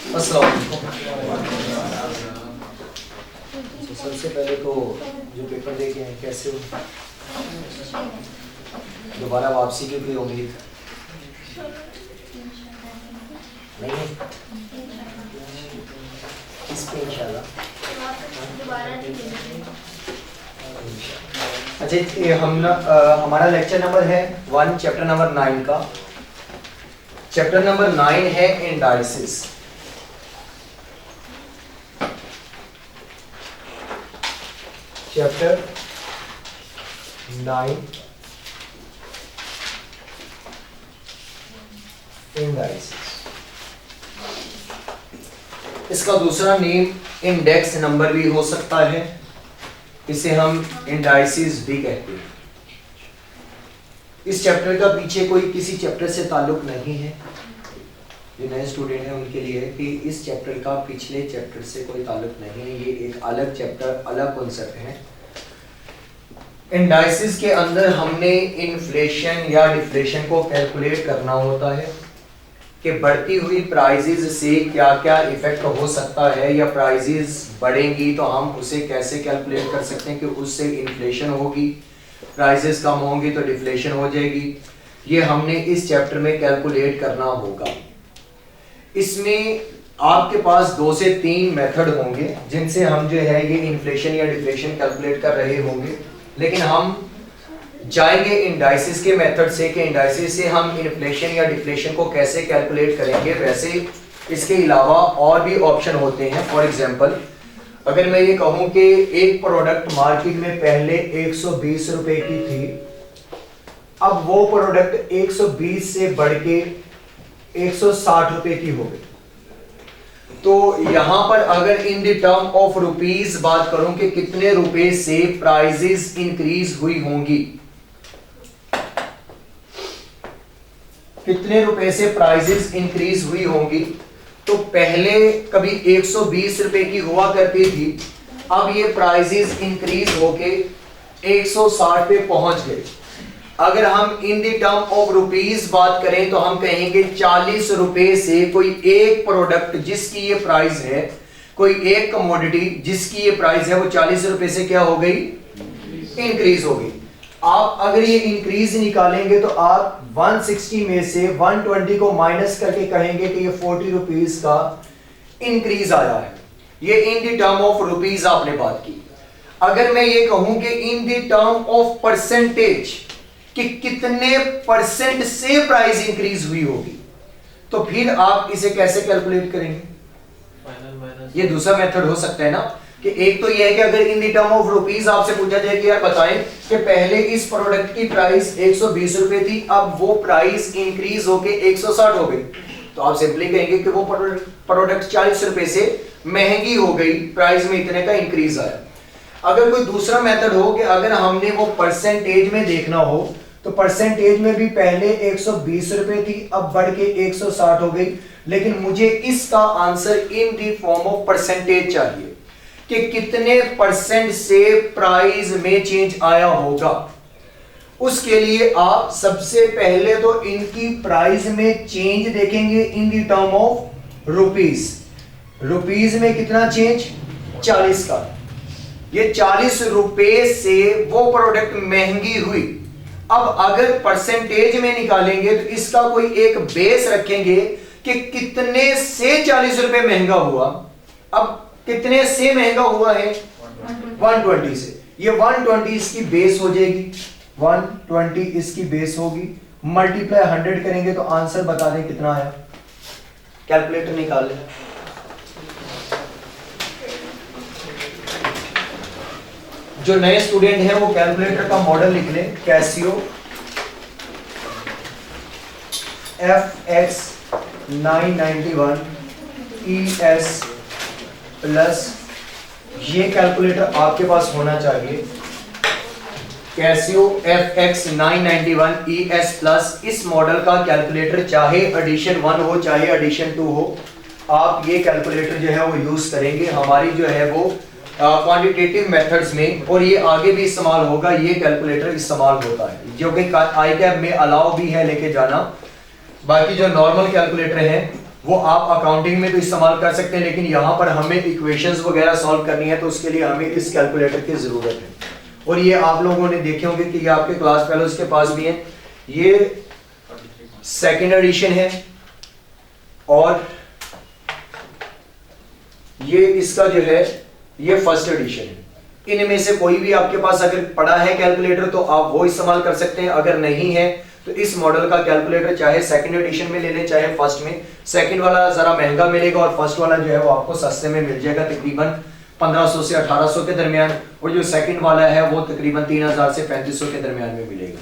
अस्सलाम वालेकुम। सबसे पहले तो जो पेपर दे के हैं कैसे हो? दोबारा वापसी की कोई उम्मीद नहीं है इस पे इंशाल्लाह। अच्छा, ये हमारा लेक्चर नंबर है 1, चैप्टर नंबर 9 का। चैप्टर नंबर 9 है इंडाइसिस। Chapter 9 indices. इसका दूसरा नेम इंडेक्स नंबर भी हो सकता है, इसे हम इंडाइसिस भी कहते हैं। इस चैप्टर का पीछे कोई किसी चैप्टर से ताल्लुक नहीं है। जो नए स्टूडेंट हैं उनके लिए है कि इस चैप्टर का पिछले चैप्टर से कोई ताल्लुक नहीं है, ये एक अलग चैप्टर, अलग कॉन्सेप्ट है। इंडाइसिस के अंदर हमने इन्फ्लेशन या डिफ्लेशन को कैलकुलेट करना होता है कि बढ़ती हुई प्राइजेज से क्या क्या इफेक्ट हो सकता है, या प्राइजेज बढ़ेंगी तो हम उसे कैसे कैलकुलेट कर सकते हैं कि उससे इन्फ्लेशन होगी, प्राइजेस कम होंगी तो डिफ्लेशन हो जाएगी। ये हमने इस चैप्टर में कैलकुलेट करना होगा। इसमें आपके पास 2 से 3 मेथड होंगे जिनसे हम जो है ये इन्फ्लेशन या डिफ्लेशन कैलकुलेट कर रहे होंगे, लेकिन हम जाएंगे इंडाइसिस के मेथड से कि इंडाइसिस से हम इन्फ्लेशन या डिफ्लेशन को कैसे कैलकुलेट करेंगे। वैसे इसके अलावा और भी ऑप्शन होते हैं। फॉर एग्जांपल, अगर मैं ये कहूं कि एक प्रोडक्ट मार्केट में पहले 120 रुपए की थी, अब वो प्रोडक्ट 120 से बढ़ के 160 रुपए की हो गई, तो यहां पर अगर in the term of rupees बात करूं कि कितने रुपए से प्राइजेस इंक्रीज हुई होंगी, कितने रुपए से प्राइजेस इंक्रीज हुई होंगी, तो पहले कभी 120 रुपए की हुआ करती थी, अब ये प्राइजेस इंक्रीज होके 160 पे पहुंच गए। अगर हम in the term of rupees बात करें तो हम कहेंगे 40 रुपए से कोई एक प्रोडक्ट जिसकी ये प्राइस है, कोई एक कमोडिटी जिसकी ये प्राइस है, वो 40 रुपए से क्या हो गई, इंक्रीज हो गई। आप अगर ये इंक्रीज निकालेंगे तो आप 160 में से 120 को माइनस करके कहेंगे कि ये 40 रुपीस का इंक्रीज आया है। ये in the term of rupees आपने बात की। अगर मैं ये कहूं कि in the term of percentage कि कितने परसेंट से प्राइस इंक्रीज हुई होगी, तो फिर आप इसे कैसे कैलकुलेट करेंगे? ये दूसरा मेथड हो सकता है ना, कि एक तो ये है कि अगर in the term of rupees आपसे पूछा जाए कि यार बताएं कि पहले इस प्रोडक्ट की प्राइस 120 रुपए थी, अब वो प्राइस इंक्रीज होके 160 हो गई, तो आप सिंपली कहेंगे कि वो प्रोडक्ट 40 रुपए से महंगी हो गई, प्राइस में इतने का इंक्रीज आया। अगर कोई दूसरा मेथड हो कि अगर हमने वो परसेंटेज में देखना हो, तो परसेंटेज में भी पहले 120 रुपए थी, अब बढ़ के 160 हो गई, लेकिन मुझे इसका answer in the form of percentage चाहिए कि कितने परसेंट से प्राइस में चेंज आया होगा। उसके लिए आप सबसे पहले तो इनकी प्राइस में चेंज देखेंगे in the term of rupees. Rupees में कितना चेंज, 40 का। ये 40 रुपए से वो प्रोडक्ट महंगी हुई। अब अगर परसेंटेज में निकालेंगे तो इसका कोई एक बेस रखेंगे कि कितने से 40 रुपए महंगा हुआ। अब कितने से महंगा हुआ है, 120 से। ये 120 इसकी बेस हो जाएगी, 120 इसकी बेस होगी, मल्टीप्लाई 100 करेंगे तो आंसर बता दें कितना आया। कैलकुलेटर निकाल लें। जो नए स्टूडेंट हैं वो कैलकुलेटर का मॉडल लिख लें, कैसियो FX 991 ES प्लस, ये कैलकुलेटर आपके पास होना चाहिए। कैसियो FX 991 ES प्लस, इस मॉडल का कैलकुलेटर चाहे एडिशन 1 हो चाहे एडिशन 2 हो, आप ये कैलकुलेटर जो है वो यूज करेंगे। हमारी जो है वो क्वांटिटेटिव मेथड्स में, और ये आगे भी इस्तेमाल होगा, ये कैलकुलेटर इस्तेमाल होता है, जो कि ICAP में अलाउ भी है लेके जाना। बाकी जो नॉर्मल कैलकुलेटर है वो आप अकाउंटिंग में तो इस्तेमाल कर सकते हैं, लेकिन यहाँ पर हमें इक्वेशंस वगैरह सॉल्व करनी है तो उसके लिए हमें इस कैलकुलेटर की ज़रूरत है। और ये आप लोगों ने देखे होंगे कि ये आपके क्लास फेलोज के पास भी है। ये सेकेंड एडिशन है और ये इसका जो है ये फर्स्ट एडिशन है। इनमें से कोई भी आपके पास अगर पड़ा है कैलकुलेटर तो आप वो इस्तेमाल कर सकते हैं, अगर नहीं है तो इस मॉडल का कैलकुलेटर चाहे सेकंड एडिशन में ले लें चाहे फर्स्ट में। सेकंड वाला जरा महंगा मिलेगा और फर्स्ट वाला जो है वो आपको सस्ते में मिल जाएगा, तकरीबन 1500 से 1800 के दरमियान, और जो सेकंड वाला है वो तकरीबन 3000 से 3500 के दरमियान में मिलेगा।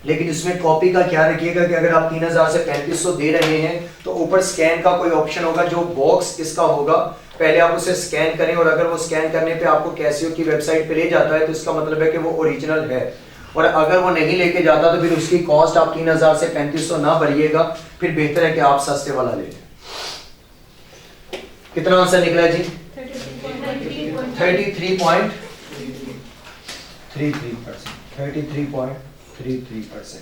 लेकिन इसमें कॉपी का क्या रखिएगा कि अगर आप 3000 से 3500 दे रहे हैं तो ऊपर स्कैन का कोई ऑप्शन होगा, जो बॉक्स इसका होगा पहले आप उसे स्कैन करें, और अगर वो स्कैन करने पे आपको कैसियो की वेबसाइट पे ले जाता है तो इसका मतलब है कि वो ओरिजिनल है। और अगर वो नहीं लेके जाता तो फिर उसकी कॉस्ट आप 3000 से 3500 ना भरिएगा, फिर बेहतर है कि आप सस्ते वाला ले लें। कितना आंसर निकला जी? 33.33%।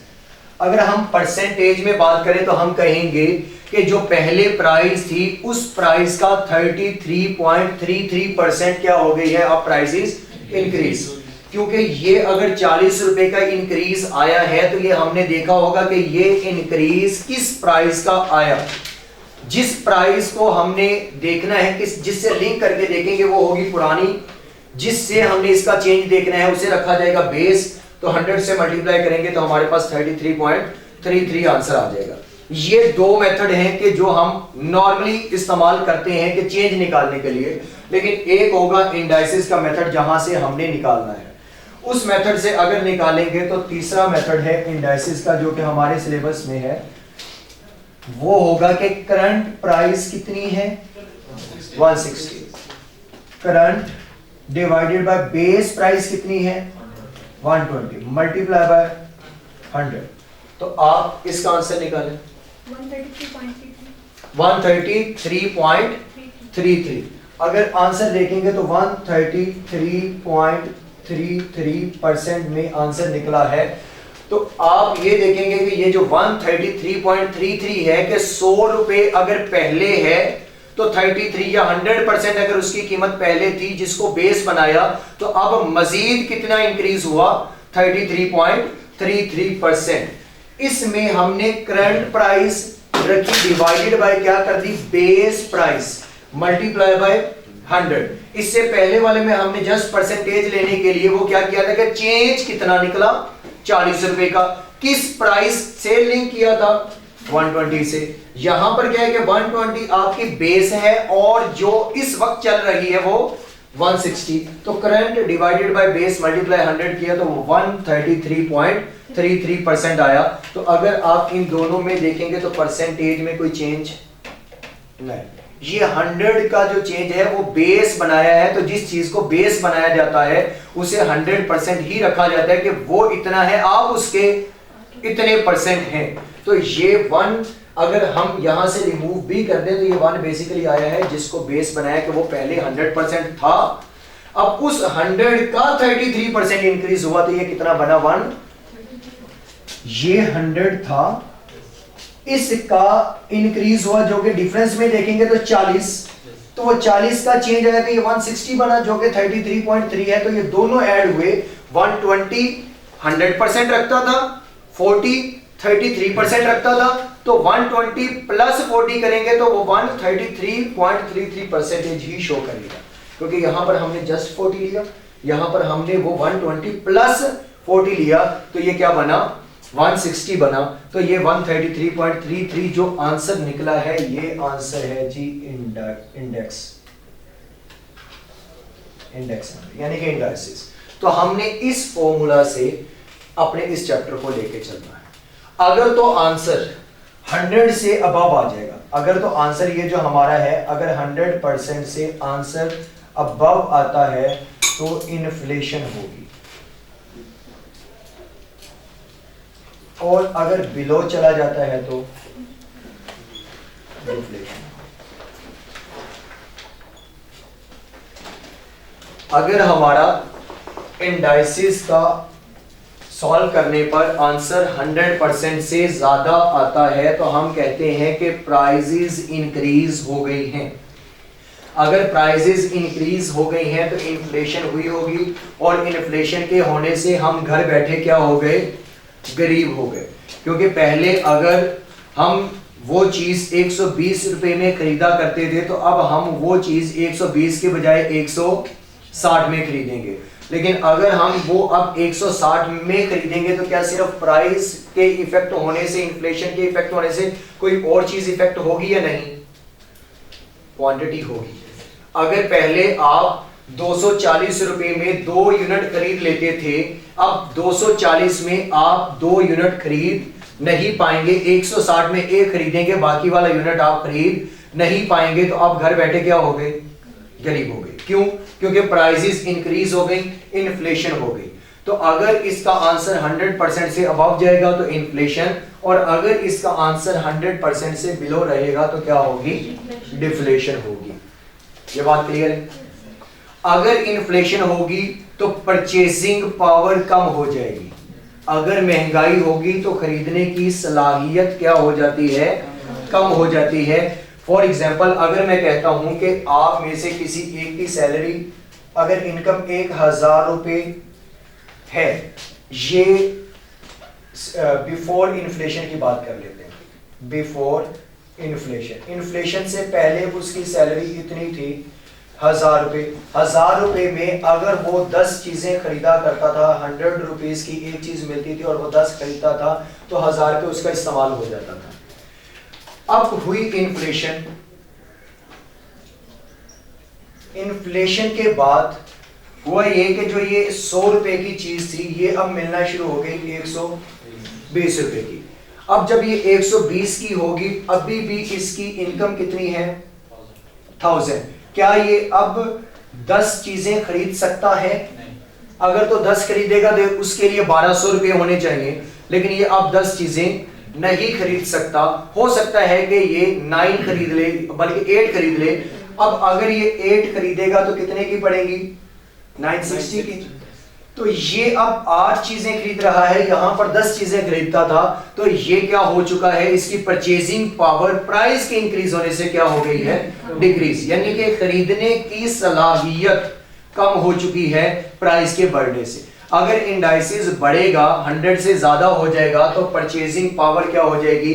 अगर हम परसेंटेज में बात करें तो हम कहेंगे कि जो पहले प्राइस थी उस प्राइस का 33.33% क्या हो गई है, अब प्राइसेस इंक्रीज। क्योंकि ये अगर 40 रुपए का इंक्रीज आया है तो ये हमने देखा होगा कि ये इंक्रीज किस प्राइस का आया। जिस प्राइस को हमने देखना है किस जिससे लिंक करके देखेंगे वो होगी पुरानी, जिससे हमने इसका चेंज देखना है उसे रखा जाएगा बेस, तो 100 से मल्टीप्लाई करेंगे तो हमारे पास 33.33 आंसर आ जाएगा। ये दो मेथड हैं कि जो हम नॉर्मली इस्तेमाल करते हैं कि चेंज निकालने के लिए, लेकिन एक होगा इंडाइसिस का मेथड जहां से हमने निकालना है। उस मेथड से अगर निकालेंगे तो तीसरा मेथड है इंडाइसिस का, जो कि हमारे सिलेबस में है। वो होगा कि करंट प्राइस कितनी है 160, current divided by base price कितनी है 120 मल्टीप्लाई बाय 100। तो आप इसका आंसर निकालें 133.33। अगर आंसर देखेंगे तो 133.33% में आंसर निकला है। तो आप ये देखेंगे कि ये जो 133.33 है कि 100 रुपए अगर पहले है तो 33 या 100% अगर उसकी कीमत पहले थी जिसको बेस बनाया, तो अब मजीद कितना इंक्रीज हुआ 33.33%। इसमें हमने करंट प्राइस रखी डिवाइडेड बाय क्या कर the base price multiply by 100। इससे पहले वाले में हमने जस्ट परसेंटेज लेने के लिए वो क्या किया था कि चेंज कितना निकला 40 रुपए का, किस प्राइस से लिंक किया था 120 से। यहां पर क्या है कि 120 आपकी बेस है और जो इस वक्त चल रही है वो 160, तो current divided by base multiply 100 किया तो 133.33% आया। तो अगर आप इन दोनों में देखेंगे तो परसेंटेज में कोई चेंज नहीं। ये 100 का जो चेंज है वो बेस बनाया है, तो जिस चीज को बेस बनाया जाता है उसे 100% ही रखा जाता है कि वो इतना है, आप उसके इतने परसेंट हैं। तो ये 1 अगर हम यहां से रिमूव भी कर दें तो ये 1 बेसिकली आया है जिसको बेस बनाया कि वो पहले 100% था, अब उस 100 का 33% इंक्रीज हुआ तो ये कितना बना 1। ये 100 था, इसका इंक्रीज हुआ जो कि डिफरेंस में देखेंगे तो 40, तो वो 40 का चेंज आया तो ये 160 बना जो कि 33.3 है। तो ये दोनों ऐड हुए 120 100% रखता था, 40 33% रखता था, तो 120 प्लस 40 करेंगे तो वो 133.33% ही शो करेगा, क्योंकि यहां पर हमने जस्ट 40 लिया, यहां पर हमने वो 120 प्लस 40 लिया, तो ये क्या बना 160 बना। तो ये 133.33 जो आंसर निकला है ये आंसर है जी इंडेक्स यानी कि इंडाइसिस। तो हमने इस फॉर्मूला से अपने इस चैप्टर को लेके चलना है। अगर तो आंसर 100 से अबव आ जाएगा, अगर तो आंसर ये जो हमारा है अगर 100% से आंसर अबव आता है तो इन्फ्लेशन होगी, और अगर बिलो चला जाता है तो डिफ्लेशन। अगर हमारा इंडाइसिस का सॉल्व करने पर आंसर 100% से ज्यादा आता है तो हम कहते हैं कि प्राइजेस इंक्रीज हो गई हैं। अगर प्राइजेस इंक्रीज हो गई हैं तो इन्फ्लेशन हुई होगी, और इन्फ्लेशन के होने से हम घर बैठे क्या हो गए, गरीब हो गए। क्योंकि पहले अगर हम वो चीज 120 रुपए में खरीदा करते थे तो अब हम वो चीज 120 के बजाय 160 में खरीदेंगे। लेकिन अगर हम वो अब 160 में खरीदेंगे तो क्या सिर्फ प्राइस के इफेक्ट होने से, इन्फ्लेशन के इफेक्ट होने से कोई और चीज इफेक्ट होगी या नहीं? क्वांटिटी होगी। अगर पहले आप 240 रुपए में 2 यूनिट खरीद लेते थे, अब 240 में आप 2 यूनिट खरीद नहीं पाएंगे, 160 में एक खरीदेंगे, बाकी वाला यूनिट आप खरीद नहीं पाएंगे, तो आप घर बैठे क्या हो गए, गरीब हो गए। क्यों? क्योंकि प्राइसेस इंक्रीज हो गई, इन्फ्लेशन हो गई। तो अगर इसका आंसर 100% से अबव जाएगा तो इन्फ्लेशन, और अगर इसका आंसर 100% से बिलो रहेगा तो क्या होगी, डिफ्लेशन होगी। ये बात क्लियर है? अगर इन्फ्लेशन होगी तो परचेसिंग पावर कम हो जाएगी, अगर महंगाई होगी तो खरीदने की सलाहियत क्या हो जाती है, कम हो जाती है। फॉर एग्जाम्पल अगर मैं कहता हूं कि आप में से किसी एक की सैलरी, अगर इनकम 1000 रुपए है, ये बिफोर इन्फ्लेशन की बात कर लेते हैं, बिफोर इन्फ्लेशन, इन्फ्लेशन से पहले उसकी सैलरी इतनी थी 1000 रुपए। 1000 रुपए में अगर वो 10 चीजें खरीदा करता था, 100 रुपीज की एक चीज मिलती थी और वो 10 खरीदता था, तो 1000 रुपए उसका इस्तेमाल हो जाता था। अब हुई इन्फ्लेशन, इन्फ्लेशन के बाद हुआ ये कि जो ये 100 रुपए की चीज थी ये अब मिलना शुरू हो गई 120 रुपए की। अब जब ये 120 की होगी, अभी भी इसकी इनकम कितनी है, 1000। क्या ये अब 10 चीजें खरीद सकता है? अगर तो 10 खरीदेगा तो उसके लिए 1200 रुपए होने चाहिए, लेकिन ये अब 10 चीजें नहीं खरीद सकता। हो सकता है कि ये 9 खरीद ले, बल्कि 8 खरीद ले। अब अगर ये 8 खरीदेगा तो कितने की पड़ेगी, 960 की। तो ये अब 8 चीजें खरीद रहा है, यहां पर 10 चीजें खरीदता था, तो ये क्या हो चुका है, इसकी परचेजिंग पावर प्राइस के इंक्रीज होने से क्या हो गई है, डिक्रीज। यानी कि खरीदने की सलाहियत कम हो चुकी है प्राइस के बढ़ने से। अगर इंडाइसेस बढ़ेगा, 100 से ज्यादा हो जाएगा, तो परचेजिंग पावर क्या हो जाएगी,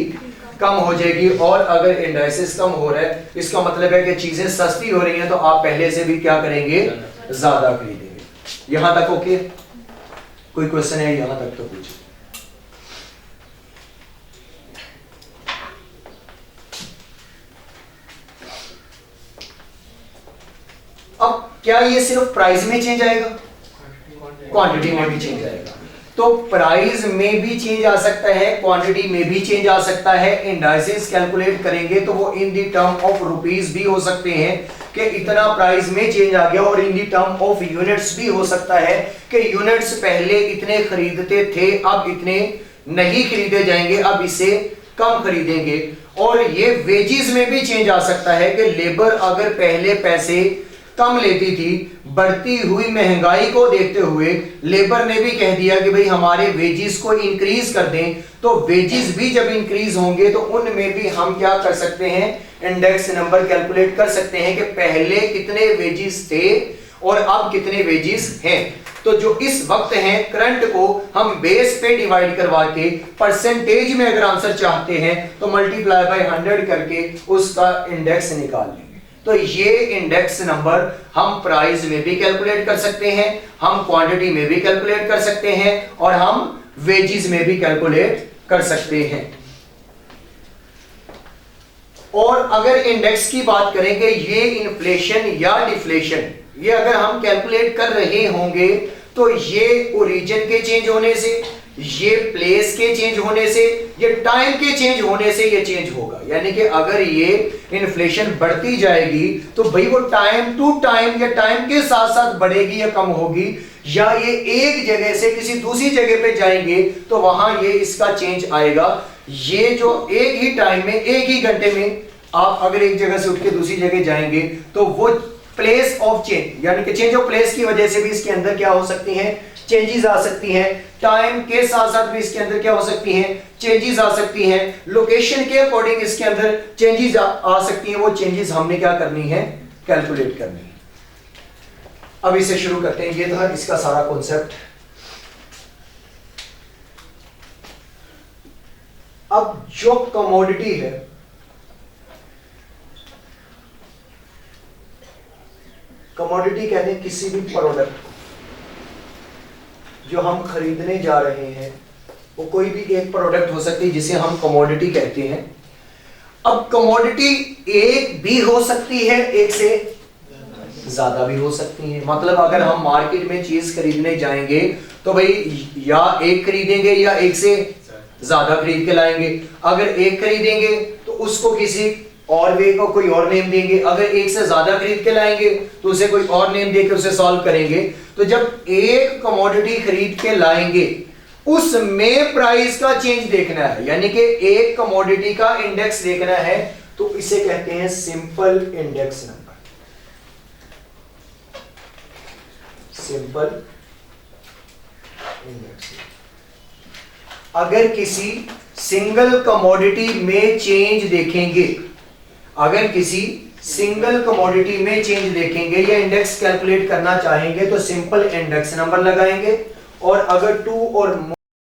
कम हो जाएगी। और अगर इंडाइसेस कम हो रहा है, इसका मतलब है कि चीजें सस्ती हो रही हैं, तो आप पहले से भी क्या करेंगे, ज्यादा खरीदेंगे। यहां तक ओके? कोई क्वेश्चन है यहां तक तो पूछिए। अब क्या ये सिर्फ प्राइस में चेंज आएगा, क्वांटिटी में भी चेंज आएगा? तो प्राइस में भी चेंज आ सकता है, क्वांटिटी में भी चेंज आ सकता है। इंडाइसेस कैलकुलेट करेंगे तो वो इन दी टर्म ऑफ रुपीस भी हो सकते हैं कि इतना प्राइस में चेंज आ गया, और इन दी टर्म ऑफ यूनिट्स भी हो सकता है कि यूनिट्स पहले इतने खरीदते थे, अब इतने नहीं खरीदे जाएंगे, अब इसे कम खरीदेंगे। और ये वेजेस में भी चेंज आ सकता है कि लेबर अगर पहले पैसे कम लेती थी, बढ़ती हुई महंगाई को देखते हुए लेबर ने भी कह दिया कि भाई हमारे वेजेस को इंक्रीज कर दें, तो वेजेस भी जब इंक्रीज होंगे तो उनमें भी हम क्या कर सकते हैं, इंडेक्स नंबर कैलकुलेट कर सकते हैं कि पहले कितने वेजेस थे और अब कितने वेजेस हैं। तो जो इस वक्त हैं करंट को हम बेस पे डिवाइड करवा के परसेंटेज में अगर आंसर चाहते हैं तो मल्टीप्लाई बाय 100 करके उसका इंडेक्स निकाल लेंगे। तो ये इंडेक्स नंबर हम प्राइस में भी कैलकुलेट कर सकते हैं, हम क्वांटिटी में भी कैलकुलेट कर सकते हैं, और हम वेजेस में भी कैलकुलेट कर सकते हैं। और अगर इंडेक्स की बात करें कि ये इन्फ्लेशन या डिफ्लेशन, ये अगर हम कैलकुलेट कर रहे होंगे तो ये ओरिजिन के चेंज होने से, ये प्लेस के चेंज होने से, ये टाइम के चेंज होने से ये चेंज होगा। यानी कि अगर ये इन्फ्लेशन बढ़ती जाएगी तो भाई वो टाइम टू टाइम या टाइम के साथ साथ बढ़ेगी या कम होगी, या ये एक जगह से किसी दूसरी जगह पे जाएंगे तो वहां ये इसका चेंज आएगा। ये जो एक ही टाइम में, एक ही घंटे में आप अगर एक जगह से उठ के दूसरी जगह जाएंगे तो वो प्लेस ऑफ चेंज, यानी कि चेंज ऑफ प्लेस की वजह से भी इसके अंदर क्या हो सकती है, चेंजेस आ सकती हैं, टाइम के साथ साथ भी इसके अंदर क्या हो सकती हैं, चेंजेस आ सकती हैं, लोकेशन के अकॉर्डिंग इसके अंदर चेंजेस आ सकती हैं। वो चेंजेस हमने क्या करनी है, कैलकुलेट करनी है। अब इसे शुरू करते हैं। ये था इसका सारा कॉन्सेप्ट। अब जो कमोडिटी है, कमोडिटी कहते हैं किसी भी प्रोडक्ट को जो हम खरीदने जा रहे हैं, वो कोई भी एक प्रोडक्ट हो सकती है जिसे हम कमोडिटी कहते हैं। अब कमोडिटी एक भी हो सकती है, एक से ज्यादा भी हो सकती है। मतलब अगर हम मार्केट में चीज खरीदने जाएंगे तो भाई या एक खरीदेंगे या एक से ज्यादा खरीद के लाएंगे। अगर एक खरीदेंगे तो उसको किसी और वे को कोई और नेम देंगे, अगर एक से ज्यादा खरीद के लाएंगे तो उसे कोई और नेम देकर उसे सॉल्व करेंगे। तो जब एक कमोडिटी खरीद के लाएंगे उसमें प्राइस का चेंज देखना है, यानी कि एक कमोडिटी का इंडेक्स देखना है, तो इसे कहते हैं simple index number. Simple index. अगर किसी सिंगल कमोडिटी में चेंज देखेंगे, अगर किसी सिंगल कमोडिटी में चेंज देखेंगे या इंडेक्स कैलकुलेट करना चाहेंगे तो सिंपल इंडेक्स नंबर लगाएंगे। और अगर टू और